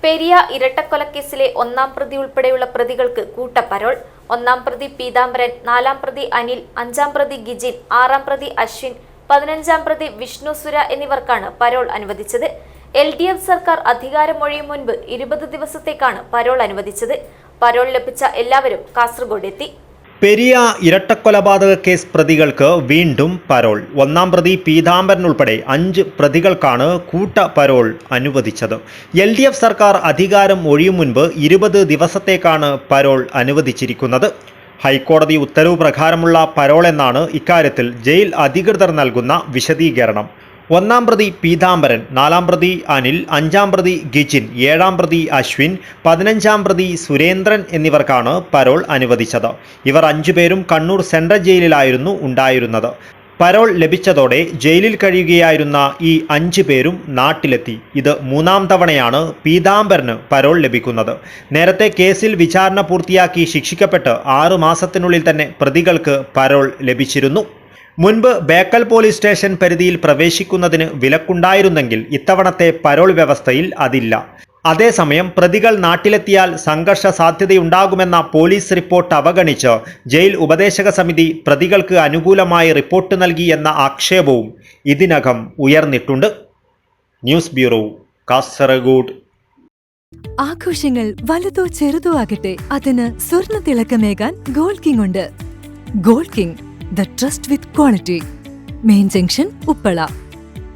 പെരിയ ഇരട്ടക്കൊലക്കേസിലെ ഒന്നാം പ്രതി ഉൾപ്പെടെയുള്ള പ്രതികൾക്ക് കൂട്ടപ്പരോൾ. ഒന്നാം പ്രതി പീതാംബരൻ, നാലാം പ്രതി അനിൽ, അഞ്ചാം പ്രതി ഗിജിൻ, ആറാം പ്രതി അശ്വിൻ, 15-ാം പ്രതി വിഷ്ണു സുര എന്നിവർക്കാണ് പരോൾ അനുവദിച്ചത്. LDF സർക്കാർ അധികാരമൊഴിയും മുൻപ് 20 ദിവസത്തേക്കാണ് പരോൾ അനുവദിച്ചത്. പരോൾ ലഭിച്ച എല്ലാവരും കാസർഗോഡ് എത്തി. പെരിയ ഇരട്ടക്കൊലപാതക കേസ് പ്രതികൾക്ക് വീണ്ടും പരോൾ. ഒന്നാം പ്രതി പീതാംബരൻ ഉൾപ്പെടെ 5 പ്രതികൾക്കാണ് കൂട്ട പരോൾ അനുവദിച്ചത്. LDF സർക്കാർ അധികാരം ഒഴിയും മുൻപ് 20 ദിവസത്തേക്കാണ് പരോൾ അനുവദിച്ചിരിക്കുന്നത്. ഹൈക്കോടതി ഉത്തരവ് പ്രകാരമുള്ള പരോൾ എന്നാണ് ഇക്കാര്യത്തിൽ ജയിൽ അധികൃതർ നൽകുന്ന വിശദീകരണം. ഒന്നാം പ്രതി പീതാംബരൻ, നാലാം പ്രതി അനിൽ, അഞ്ചാം പ്രതി ഗിജിൻ, ഏഴാം പ്രതി അശ്വിൻ, 15-ാം പ്രതി സുരേന്ദ്രൻ എന്നിവർക്കാണ് പരോൾ അനുവദിച്ചത്. ഇവർ 5 പേരും കണ്ണൂർ സെൻട്രൽ ജയിലിലായിരുന്നു ഉണ്ടായിരുന്നത്. പരോൾ ലഭിച്ചതോടെ ജയിലിൽ കഴിയുകയായിരുന്ന ഈ 5 പേരും നാട്ടിലെത്തി. ഇത് 3-ാം തവണയാണ് പീതാംബരന് പരോൾ ലഭിക്കുന്നത്. നേരത്തെ കേസിൽ വിചാരണ പൂർത്തിയാക്കി ശിക്ഷിക്കപ്പെട്ട് 6 മാസത്തിനുള്ളിൽ തന്നെ പ്രതികൾക്ക് പരോൾ ലഭിച്ചിരുന്നു. മുൻപ് ബേക്കൽ പോലീസ് സ്റ്റേഷൻ പരിധിയിൽ പ്രവേശിക്കുന്നതിന് വിലക്കുണ്ടായിരുന്നെങ്കിൽ ഇത്തവണത്തെ പരോൾ വ്യവസ്ഥയിൽ അതില്ല. അതേസമയം പ്രതികൾ നാട്ടിലെത്തിയാൽ സംഘർഷ സാധ്യതയുണ്ടാകുമെന്ന പോലീസ് റിപ്പോർട്ട് അവഗണിച്ച് ജയിൽ ഉപദേശക സമിതി പ്രതികൾക്ക് അനുകൂലമായി റിപ്പോർട്ട് നൽകി എന്ന ആക്ഷേപവും ഇതിനകം ഉയർന്നിട്ടുണ്ട്. News bureau, Kasaragod. ആഘോഷങ്ങൾ വലുതോ ചെറുതോ ആകട്ടെ, അതിന് സ്വർണ്ണ തിളക്കമേകാൻ ഗോൾഡ് കിങ് ഉണ്ട്. Gold king, the trust with quality. Main Junction, Uppala.